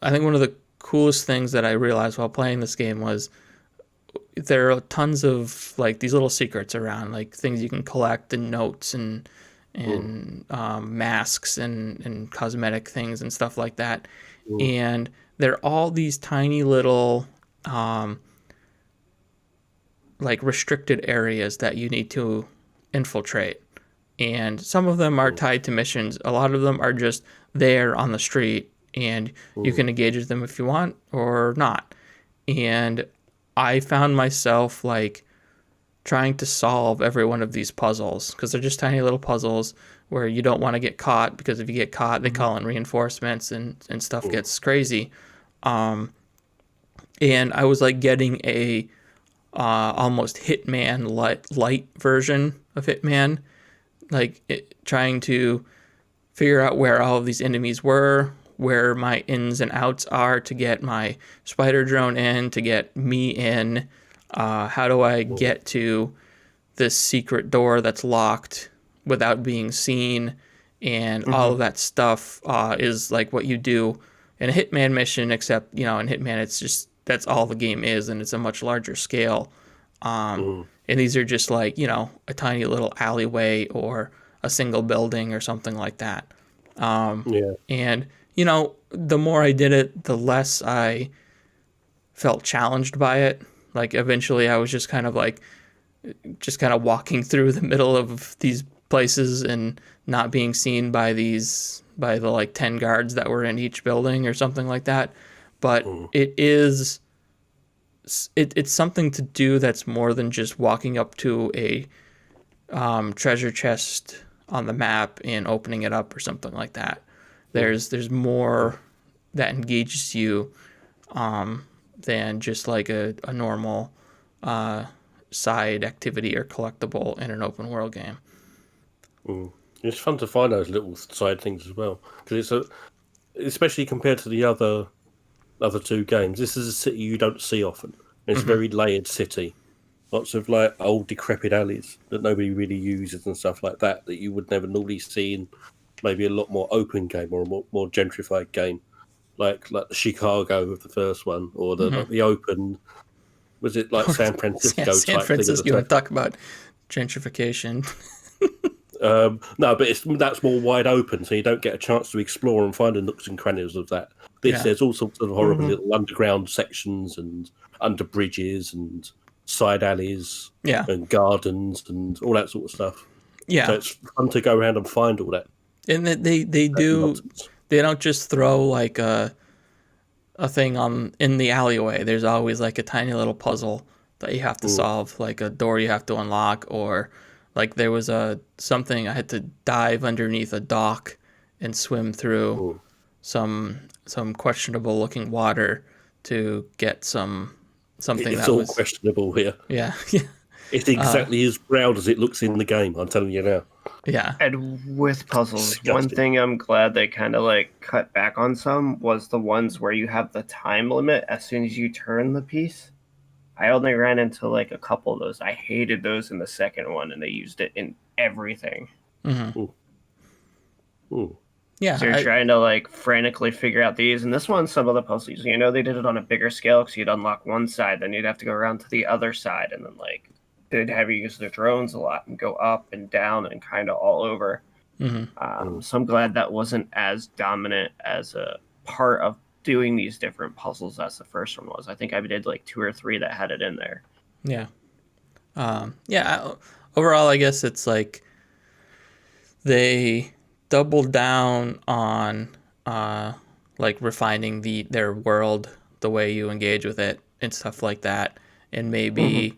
think one of the coolest things that I realized while playing this game was there are tons of like these little secrets around, like things you can collect and notes and masks and cosmetic things and stuff like that. And they're all these tiny little like restricted areas that you need to infiltrate. And some of them are tied to missions. A lot of them are just there on the street, and you can engage with them if you want or not. And I found myself like trying to solve every one of these puzzles, because they're just tiny little puzzles where you don't want to get caught, because if you get caught, they call in reinforcements and stuff gets crazy. And I was like getting a almost Hitman light version of Hitman, like trying to figure out where all of these enemies were, where my ins and outs are to get my spider drone in, to get me in. How do I get to this secret door that's locked without being seen? And all of that stuff is like what you do in a Hitman mission, except in Hitman it's just that's all the game is, and it's a much larger scale. And these are just like a tiny little alleyway or a single building or something like that. And the more I did it, the less I felt challenged by it. Like eventually I was just kind of walking through the middle of these places and not being seen by the like 10 guards that were in each building or something like that. But it's something to do that's more than just walking up to a treasure chest on the map and opening it up or something like that. There's more that engages you than just like a normal side activity or collectible in an open world game. It's fun to find those little side things as well, because especially compared to the other two games, this is a city you don't see often. It's a very layered city, lots of like old decrepit alleys that nobody really uses and stuff like that you would never normally see in maybe a lot more open game or a more gentrified game, like the Chicago of the first one, or the open. Was it like San Francisco? San Francisco. You want to talk about gentrification? No, but that's more wide open, so you don't get a chance to explore and find the nooks and crannies of that. There's all sorts of horrible little underground sections and under bridges and side alleys, and gardens and all that sort of stuff. Yeah, so it's fun to go around and find all that. And they do. Nonsense. They don't just throw like a thing in the alleyway. There's always like a tiny little puzzle that you have to solve, like a door you have to unlock, or like there was something I had to dive underneath a dock and swim through some questionable looking water to get something it's that all was questionable here. Yeah. It's exactly as brown as it looks in the game, I'm telling you now. Yeah. And with puzzles, Disgusting. one thing I'm glad they kind of like cut back on some was the ones where you have the time limit as soon as you turn the piece. I only ran into like a couple of those. I hated those in the second one, and they used it in everything. Yeah. So you're trying to like frantically figure out these. And this one, some of the puzzles, they did it on a bigger scale because you'd unlock one side, then you'd have to go around to the other side, and then like they'd have you use their drones a lot and go up and down and kind of all over. So I'm glad that wasn't as dominant as a part of doing these different puzzles as the first one was. I think I did like 2 or 3 that had it in there. Yeah. Overall, I guess it's like they doubled down on like refining their world, the way you engage with it and stuff like that, and maybe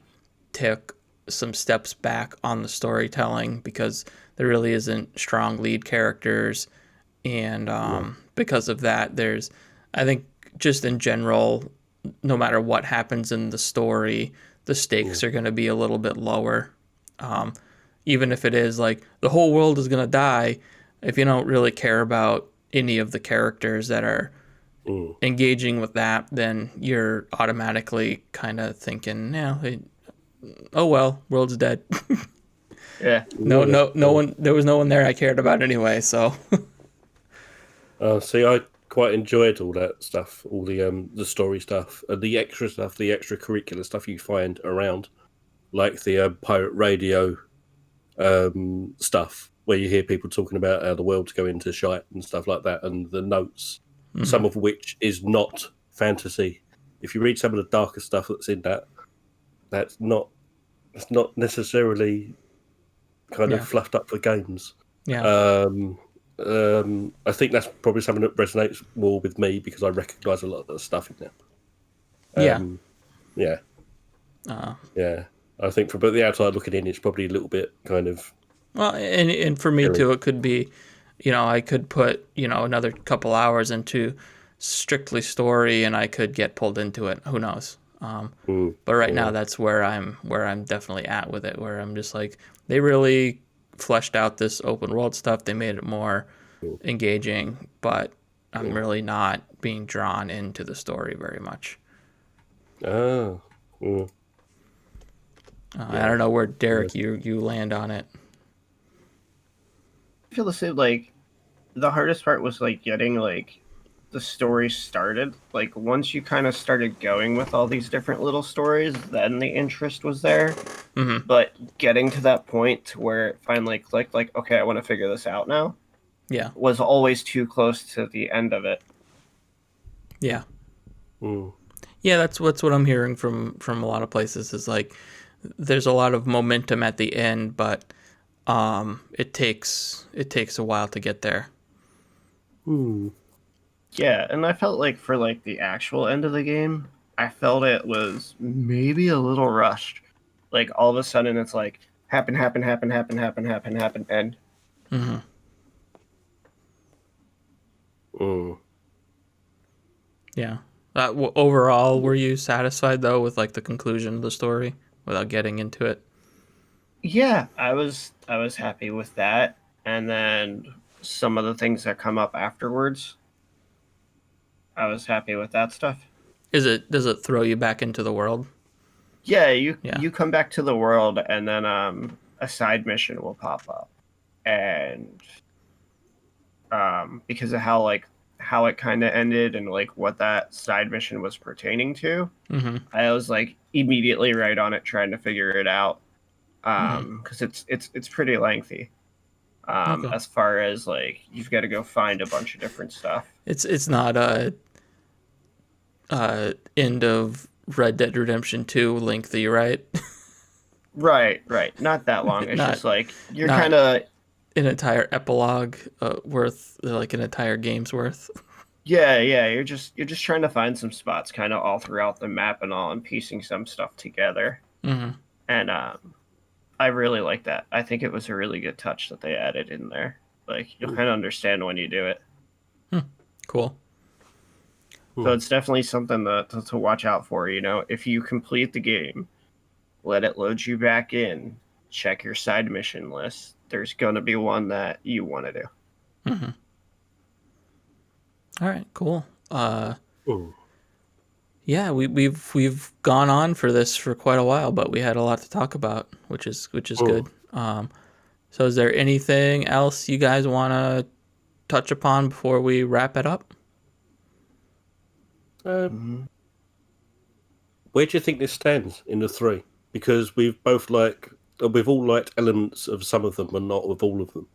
took some steps back on the storytelling because there really isn't strong lead characters, and because of that, I think just in general, no matter what happens in the story, the stakes are going to be a little bit lower. Even if it is like the whole world is going to die, if you don't really care about any of the characters that are engaging with that, then you're automatically kind of thinking, oh well, world's dead. No one. There was no one there I cared about anyway. So. See, I quite enjoyed all that stuff, all the story stuff, and the extra stuff, the extracurricular stuff you find around, like the pirate radio stuff, where you hear people talking about how the world's going to shite and stuff like that, and the notes, some of which is not fantasy. If you read some of the darker stuff that's in that, that's not necessarily kind of fluffed up for games. I think that's probably something that resonates more with me because I recognise a lot of the stuff in there. I think from the outside looking in, it's probably a little bit kind of. Well, and for me too, it could be, I could put another couple hours into strictly story, and I could get pulled into it. Who knows? But right now, that's where I'm definitely at with it. Where I'm just like, they really fleshed out this open world stuff. They made it more engaging, but I'm really not being drawn into the story very much. I don't know where Derek you land on it. I feel the same. Like the hardest part was like getting like the story started. Like once you kind of started going with all these different little stories, then the interest was there. Mm-hmm. But getting to that point to where it finally clicked, like, okay, I want to figure this out now, Yeah. was always too close to the end of it. Yeah. Mm. Yeah, that's what I'm hearing from a lot of places is like there's a lot of momentum at the end, but it takes a while to get there. Mm. Yeah, and I felt like for like the actual end of the game, I felt it was maybe a little rushed. Like all of a sudden it's like happen, end. Mm-hmm. Mm. Yeah. Overall, were you satisfied though with like the conclusion of the story without getting into it? Yeah, I was happy with that. And then some of the things that come up afterwards, I was happy with that stuff. Does it throw you back into the world? Yeah, you Yeah. you come back to the world and then a side mission will pop up. And because of how it kind of ended and like what that side mission was pertaining to, Mm-hmm. I was like immediately right on it trying to figure it out. Mm-hmm. Because it's pretty lengthy. Okay. As far as like you've got to go find a bunch of different stuff. It's not a end of Red Dead Redemption 2 lengthy, right? Right. Not that long. It's Not just like you're not kind of an entire epilogue worth, like an entire game's worth. yeah. You're just trying to find some spots kind of all throughout the map and all, and piecing some stuff together. Mm-hmm. And I really like that. I think it was a really good touch that they added in there. Like you'll kind of understand when you do it. Cool. So it's definitely something to watch out for. You know, if you complete the game, let it load you back in. Check your side mission list. There's gonna be one that you want to do. Mm-hmm. All right. Cool. Mm. Yeah, we've gone on for this for quite a while, but we had a lot to talk about, which is good. So is there anything else you guys want to touch upon before we wrap it up? Where do you think this stands in the three? Because we've all liked elements of some of them, but not of all of them.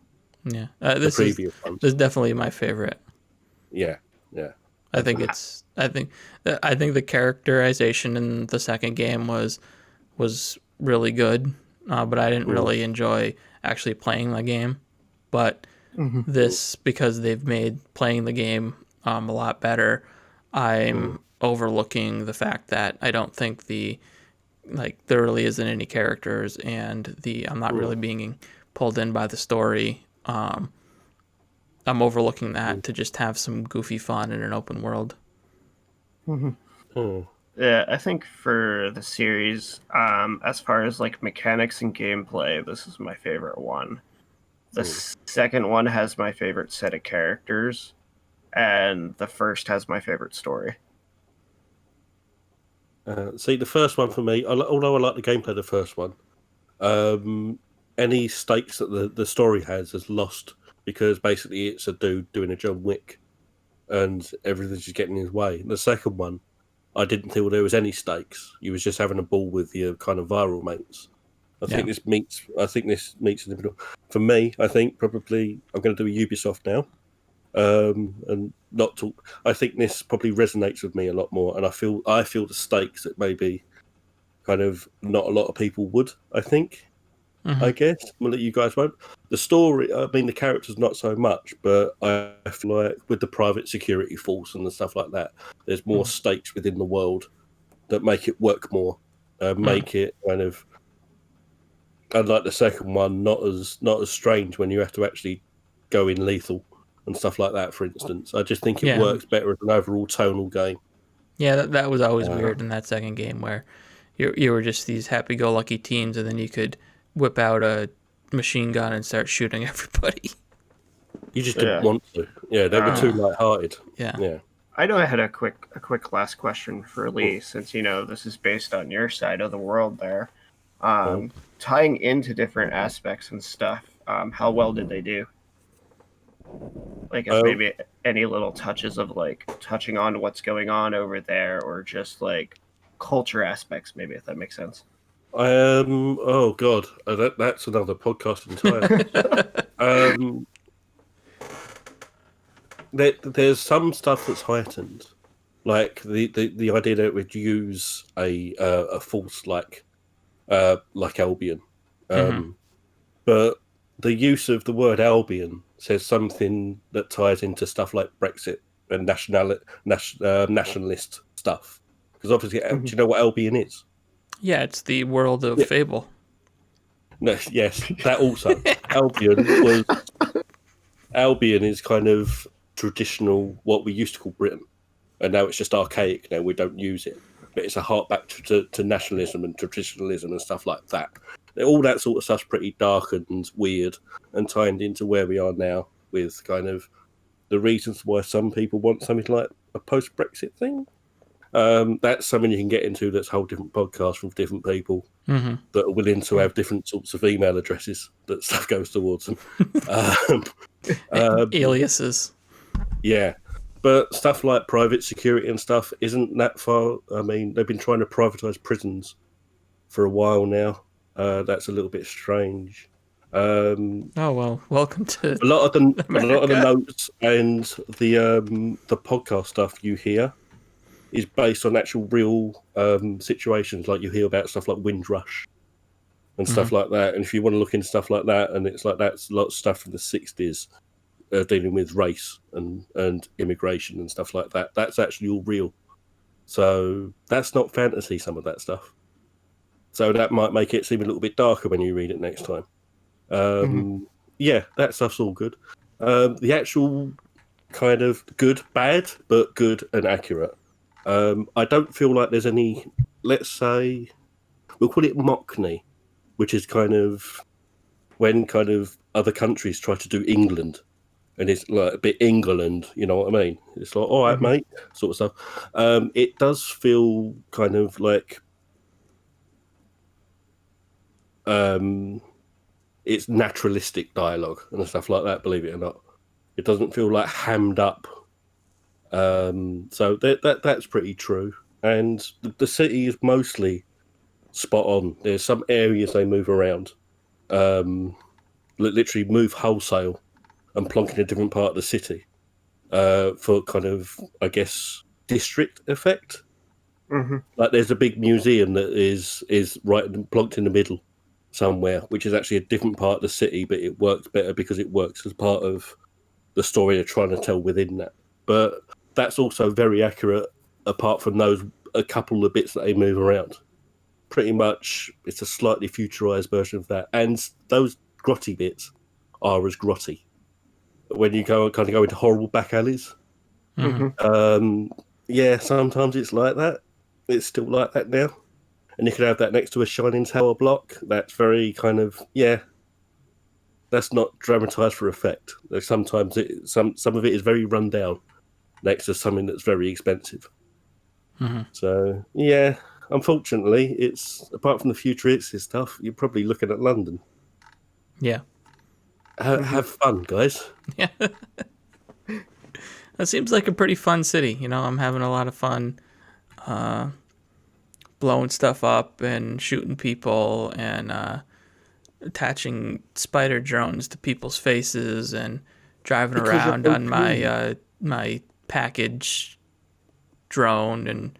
Yeah, The previous ones. this is definitely my favorite. Yeah. I think the characterization in the second game was really good, but I didn't really enjoy actually playing the game. But this, because they've made playing the game a lot better, I'm overlooking the fact that I don't think there really isn't any characters, and I'm not really being pulled in by the story. I'm overlooking that to just have some goofy fun in an open world. Yeah, I think for the series, as far as like mechanics and gameplay, this is my favorite one. The second one has my favorite set of characters, and the first has my favorite story. See, the first one for me, although I like the gameplay of the first one, any stakes that the story has lost because basically it's a dude doing a John Wick and everything's just getting in his way. The second one, I didn't feel there was any stakes. You was just having a ball with your kind of viral mates. I think this meets in the middle. For me, I think probably I'm going to do a Ubisoft now. And not talk. I think this probably resonates with me a lot more, and I feel the stakes that maybe kind of not a lot of people would. I think, I guess, well, that you guys won't. The story, I mean, the characters not so much, but I feel like with the private security force and the stuff like that, there's more stakes within the world that make it work more, make it kind of. Unlike the second one, not as strange when you have to actually go in lethal and stuff like that, for instance. I just think it works better as an overall tonal game. Yeah, that was always weird in that second game where you were just these happy-go-lucky teens, and then you could whip out a machine gun and start shooting everybody. You just didn't want to. Yeah, they were too light-hearted. Yeah. I know I had a quick last question for Lee, since this is based on your side of the world there. Tying into different aspects and stuff, how well did they do? Like if maybe any little touches of like touching on what's going on over there, or just like culture aspects, maybe, if that makes sense. Oh God, that's another podcast entirely. There's some stuff that's heightened, like the idea that it would use a false like Albion, but the use of the word Albion says something that ties into stuff like Brexit and nationalist stuff. Because obviously, do you know what Albion is? Yeah, it's the world of Fable. No, yes, that also. Albion is kind of traditional, what we used to call Britain, and now it's just archaic. Now we don't use it, but it's a hark back to nationalism and traditionalism and stuff like that. All that sort of stuff's pretty dark and weird, and tied into where we are now with kind of the reasons why some people want something like a post-Brexit thing. That's something you can get into. That's a whole different podcast from different people that are willing to have different sorts of email addresses that stuff goes towards them. Aliases. Yeah, but stuff like private security and stuff isn't that far. I mean, they've been trying to privatize prisons for a while now. That's a little bit strange. Oh well, welcome to a lot of the notes and the podcast stuff you hear is based on actual real situations. Like you hear about stuff like Windrush and stuff like that. And if you want to look into stuff like that, and it's like that's a lot of stuff from the 60s dealing with race and immigration and stuff like that. That's actually all real. So that's not fantasy, some of that stuff. So that might make it seem a little bit darker when you read it next time. Yeah, that stuff's all good. The actual kind of good, bad, but good and accurate. I don't feel like there's any, let's say, we'll call it Mockney, which is kind of when kind of other countries try to do England, and it's like a bit England, you know what I mean? It's like, all right, mate, sort of stuff. It does feel kind of like it's naturalistic dialogue and stuff like that, believe it or not. It doesn't feel like hammed up. So that's pretty true. And the city is mostly spot on. There's some areas they move around, literally move wholesale and plonk in a different part of the city for kind of, I guess, district effect. Like there's a big museum that is right plonked in the middle somewhere, which is actually a different part of the city, but it works better because it works as part of the story they're trying to tell within that. But that's also very accurate, apart from those a couple of bits that they move around. Pretty much, it's a slightly futurized version of that. And those grotty bits are as grotty. When you go into horrible back alleys. Yeah, sometimes it's like that. It's still like that now. And you could have that next to a shining tower block. That's very kind of, yeah, that's not dramatized for effect. Like sometimes some of it is very run down next to something that's very expensive. So, yeah, unfortunately, it's apart from the futuristic stuff, you're probably looking at London. Yeah. Have fun, guys. Yeah. That seems like a pretty fun city. You know, I'm having a lot of fun blowing stuff up and shooting people and attaching spider drones to people's faces and driving around on my my package drone and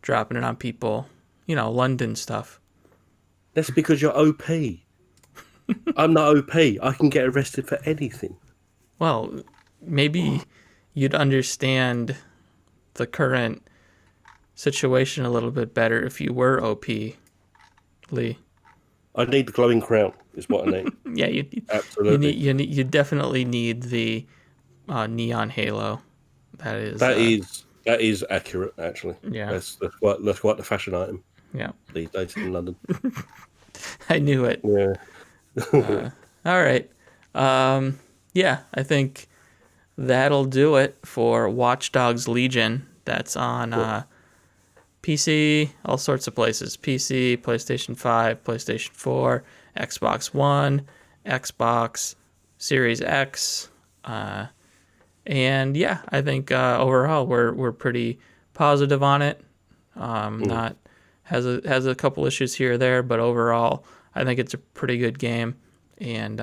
dropping it on people. You know, London stuff. That's because you're OP. I'm not OP. I can get arrested for anything. Well, maybe you'd understand the current situation a little bit better if you were OP, Lee. I need the glowing crown, is what I need. Yeah, Absolutely. You definitely need the neon halo. That is accurate, actually. Yeah. That's quite the fashion item. Yeah. These days in London. I knew it. Yeah. All right. Yeah, I think that'll do it for Watch Dogs Legion. That's on PC, all sorts of places. PC, PlayStation 5, PlayStation 4, Xbox One, Xbox Series X, And yeah, I think overall we're pretty positive on it. Not has a couple issues here or there, but overall I think it's a pretty good game. And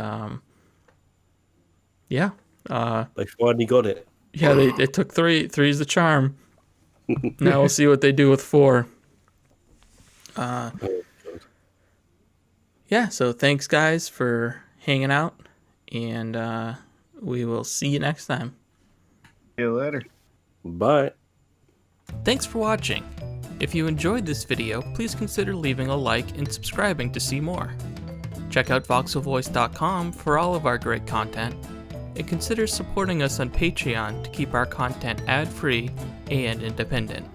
yeah, They finally got it. yeah, they took 3. 3's the charm. Now we'll see what they do with 4. Yeah, so thanks guys for hanging out, and we will see you next time. See you later. Bye. Thanks for watching. If you enjoyed this video, please consider leaving a like and subscribing to see more. Check out voxelvoice.com for all of our great content, and consider supporting us on Patreon to keep our content ad-free and independent.